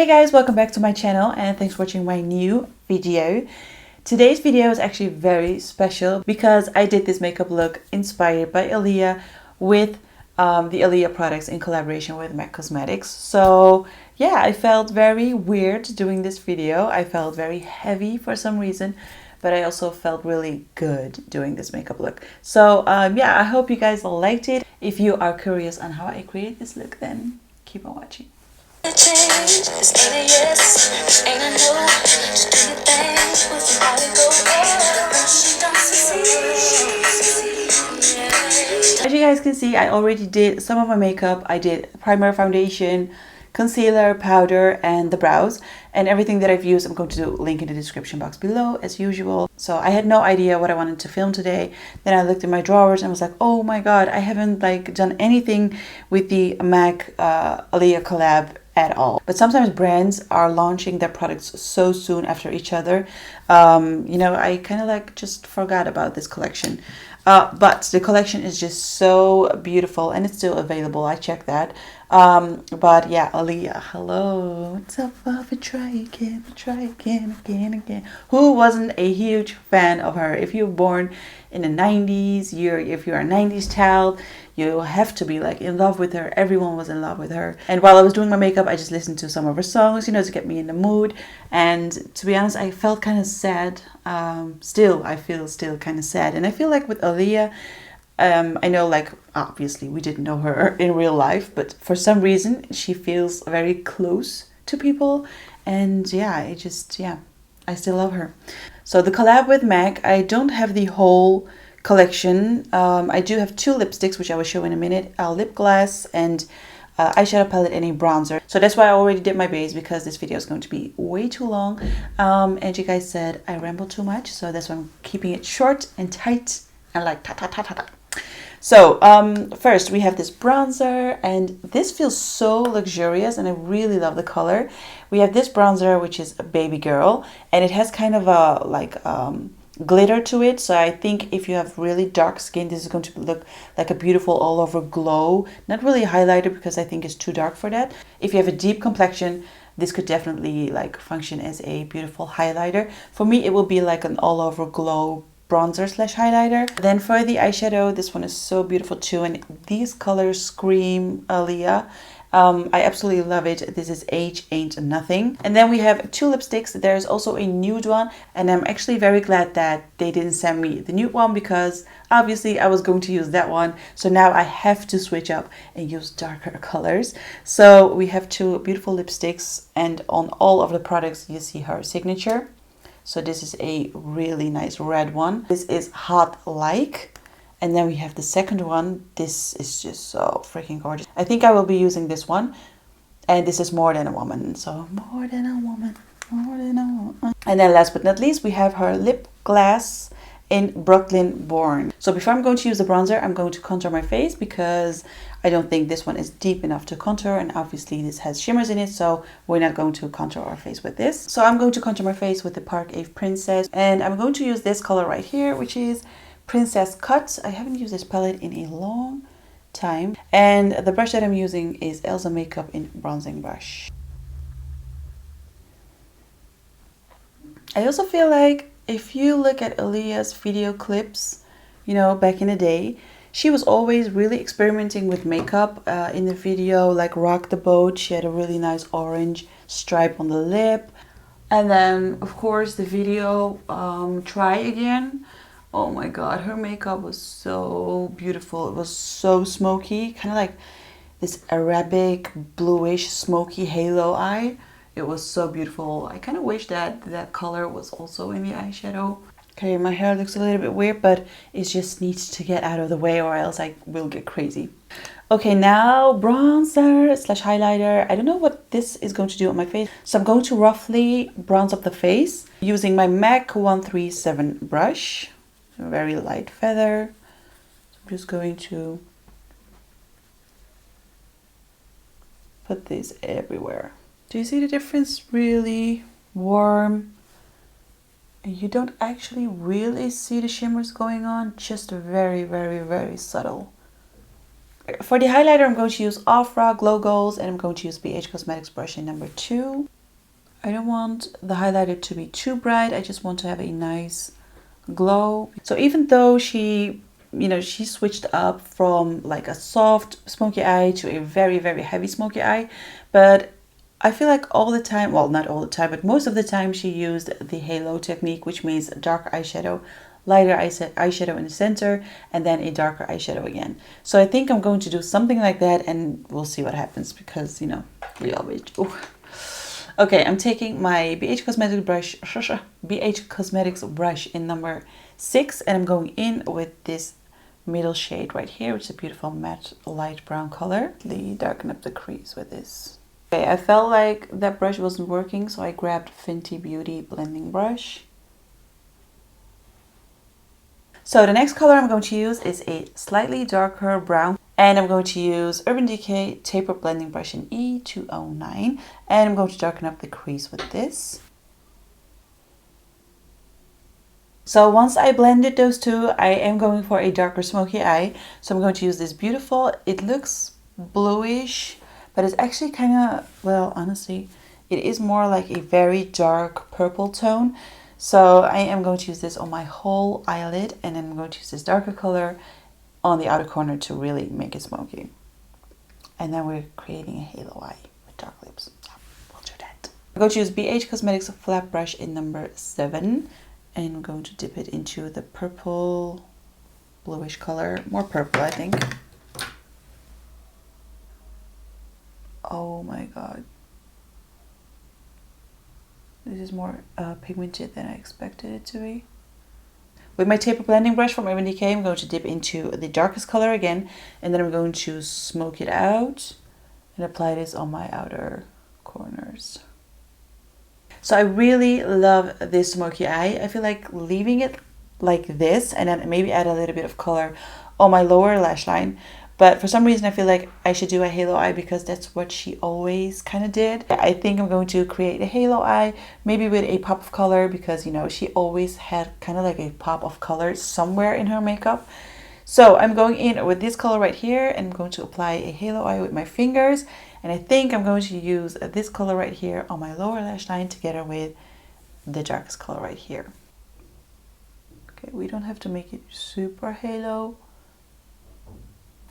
Hey guys, welcome back to my channel and thanks for watching my new video. Today's video is actually very special because I did this makeup look inspired by Aaliyah with the Aaliyah products in collaboration with MAC Cosmetics. So yeah, I felt very weird doing this video. I felt very heavy for some reason, but I also felt really good doing this makeup look. So yeah, I hope you guys liked it. If you are curious on how I create this look, then keep on watching. As you guys can see, I already did some of my makeup. I did primer, foundation, concealer, powder, and the brows. And everything that I've used, I'm going to link in the description box below as usual. So I had no idea what I wanted to film today. Then I looked in my drawers and was like, oh my god, I haven't done anything with the MAC Aaliyah collab at all. But sometimes brands are launching their products so soon after each other. You know, I kind of just forgot about this collection. But the collection is just so beautiful and it's still available. I checked that. But yeah, Aaliyah, hello. What's up, Bobby? Try again, again. Who wasn't a huge fan of her? If you're born in the 90s, if you're a 90s child, you have to be in love with her. Everyone was in love with her. And while I was doing my makeup, I just listened to some of her songs, you know, to get me in the mood. And to be honest, I felt kind of sad. I feel still kind of sad. And I feel like with Aaliyah, I know obviously we didn't know her in real life, but for some reason she feels very close to people. And yeah, I still love her. So the collab with MAC, I don't have the whole collection. I do have two lipsticks, which I will show in a minute, a lip gloss and eyeshadow palette and a bronzer. So that's why I already did my base, because this video is going to be way too long. And you guys said I ramble too much, so that's why I'm keeping it short and tight and ta. So first we have this bronzer, and this feels so luxurious and I really love the color. We have this bronzer, which is a baby girl, and it has kind of a glitter to it. So I think if you have really dark skin, this is going to look like a beautiful all over glow. Not really a highlighter because I think it's too dark for that. If you have a deep complexion, this could definitely function as a beautiful highlighter. For me, it will be like an all over glow bronzer / highlighter. Then for the eyeshadow, this one is so beautiful too, and these colors scream Aaliyah. I absolutely love it. This is Age Ain't Nothing. And then we have two lipsticks. There's also a nude one, and I'm actually very glad that they didn't send me the nude one, because obviously I was going to use that one. So now I have to switch up and use darker colors. So we have two beautiful lipsticks, and on all of the products you see her signature. So this is a really nice red one. This is Hot Like. And then we have the second one. This is just so freaking gorgeous. I think I will be using this one. And this is More Than a Woman. So More Than a Woman, More Than a Woman. And then last but not least, we have her lip gloss in Brooklyn Born. So before I'm going to use the bronzer, I'm going to contour my face, because I don't think this one is deep enough to contour, and obviously this has shimmers in it, so we're not going to contour our face with this. So I'm going to contour my face with the Park Ave Princess, and I'm going to use this color right here, which is Princess Cut. I haven't used this palette in a long time, and the brush that I'm using is Elsa Makeup in Bronzing Brush. I also feel like if you look at Aaliyah's video clips, you know, back in the day, she was always really experimenting with makeup. In the video like Rock the Boat, she had a really nice orange stripe on the lip. And then of course the video Try Again. Oh my god, her makeup was so beautiful. It was so smoky, kind of like this Arabic bluish smoky halo eye. It was so beautiful. I kind of wish that that color was also in the eyeshadow. Okay, my hair looks a little bit weird, but it just needs to get out of the way or else I will get crazy. Okay, now bronzer / highlighter. I don't know what this is going to do on my face. So I'm going to roughly bronze up the face using my MAC 137 brush. A very light feather. So I'm just going to put this everywhere. Do you see the difference? Really warm. You don't actually really see the shimmers going on, just very, very, very subtle. For the highlighter, I'm going to use Ofra Glow Goals, and I'm going to use BH Cosmetics brush in number 2. I don't want the highlighter to be too bright. I just want to have a nice glow. So even though she switched up from like a soft smoky eye to a very, very heavy smoky eye, but I feel like all the time, well, not all the time, but most of the time she used the halo technique, which means dark eyeshadow, lighter eyeshadow in the center, and then a darker eyeshadow again. So I think I'm going to do something like that, and we'll see what happens, because, we always do. Okay, I'm taking my BH Cosmetics brush in number 6, and I'm going in with this middle shade right here, which is a beautiful matte light brown color. Darken up the crease with this. Okay, I felt like that brush wasn't working, so I grabbed Fenty Beauty blending brush. So the next color I'm going to use is a slightly darker brown, and I'm going to use Urban Decay Taper Blending Brush in E209, and I'm going to darken up the crease with this. So once I blended those two, I am going for a darker smoky eye. So I'm going to use this beautiful, it looks bluish, but it's actually kind of, well, honestly, it is more like a very dark purple tone. So I am going to use this on my whole eyelid, and then I'm going to use this darker color on the outer corner to really make it smoky. And then we're creating a halo eye with dark lips. Yeah, we'll do that. I'm going to use BH Cosmetics flat brush in number 7, and I'm going to dip it into the purple, bluish color, more purple, I think. Oh my god. This is more pigmented than I expected it to be. With my taper blending brush from Urban Decay, I'm going to dip into the darkest color again, and then I'm going to smoke it out and apply this on my outer corners. So I really love this smoky eye. I feel like leaving it like this, and then maybe add a little bit of color on my lower lash line. But for some reason, I feel like I should do a halo eye because that's what she always kind of did. I think I'm going to create a halo eye, maybe with a pop of color, because, she always had kind of like a pop of color somewhere in her makeup. So I'm going in with this color right here, and I'm going to apply a halo eye with my fingers. And I think I'm going to use this color right here on my lower lash line together with the darkest color right here. Okay, we don't have to make it super halo.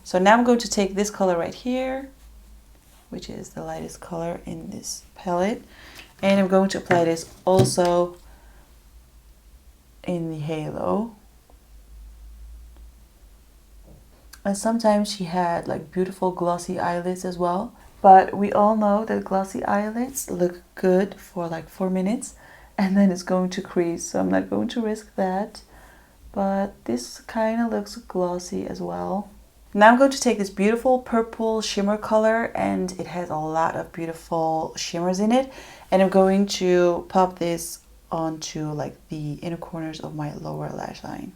So now I'm going to take this color right here, which is the lightest color in this palette, and I'm going to apply this also in the halo. And sometimes she had like beautiful glossy eyelids as well, but we all know that glossy eyelids look good for like 4 minutes and then it's going to crease, so I'm not going to risk that. But this kind of looks glossy as well. Now I'm going to take this beautiful purple shimmer color, and it has a lot of beautiful shimmers in it, and I'm going to pop this onto like the inner corners of my lower lash line.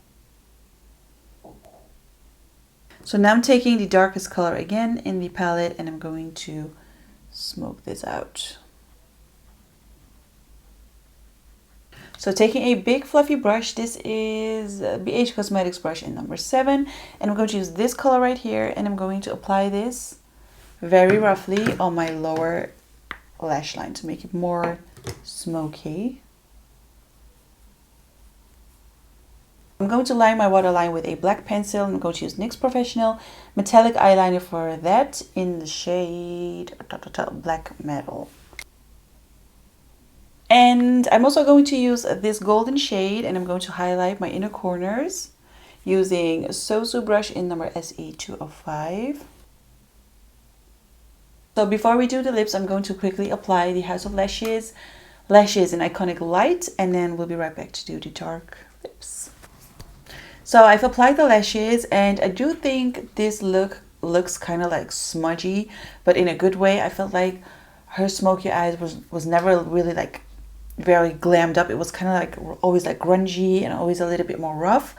So now I'm taking the darkest color again in the palette, and I'm going to smoke this out. So taking a big fluffy brush, this is BH Cosmetics brush in number 7, and I'm going to use this color right here, and I'm going to apply this very roughly on my lower lash line to make it more smoky. I'm going to line my waterline with a black pencil. I'm going to use NYX Professional Metallic Eyeliner for that in the shade Black Metal. And I'm also going to use this golden shade, and I'm going to highlight my inner corners using Sosu brush in number SE205. So before we do the lips, I'm going to quickly apply the House of Lashes in Iconic Light, and then we'll be right back to do the dark lips. So I've applied the lashes, and I do think this look looks kind of like smudgy, but in a good way. I felt like her smoky eyes was never really like very glammed up. It was kind of like always like grungy and always a little bit more rough.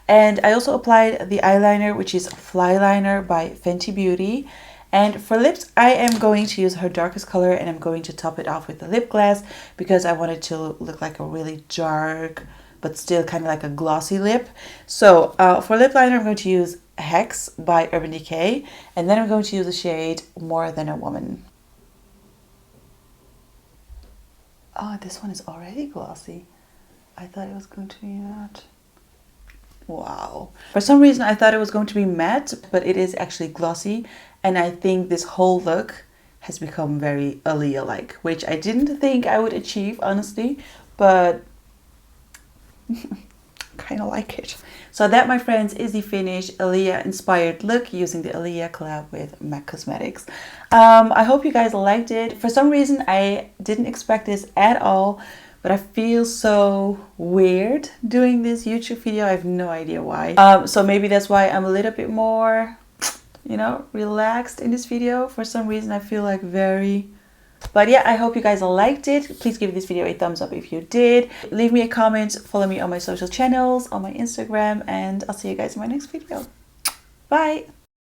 And I also applied the eyeliner, which is Flyliner by Fenty Beauty. And for lips, I am going to use her darkest color, and I'm going to top it off with the lip gloss because I want it to look like a really dark but still kind of like a glossy lip. So for lip liner, I'm going to use Hex by Urban Decay. And then I'm going to use the shade More Than a Woman. Oh, this one is already glossy. I thought it was going to be matte. Wow. For some reason, I thought it was going to be matte, but it is actually glossy. And I think this whole look has become very Aaliyah-like, which I didn't think I would achieve, honestly, but kind of like it. So that, my friends, is the finished Aaliyah inspired look using the Aaliyah collab with MAC Cosmetics. I hope you guys liked it. For some reason, I didn't expect this at all, but I feel so weird doing this YouTube video. I have no idea why. So maybe that's why I'm a little bit more, you know, relaxed in this video. For some reason, I feel like very... But yeah, I hope you guys liked it. Please give this video a thumbs up if you did. Leave me a comment. Follow me on my social channels, on my Instagram, and I'll see you guys in my next video. Bye!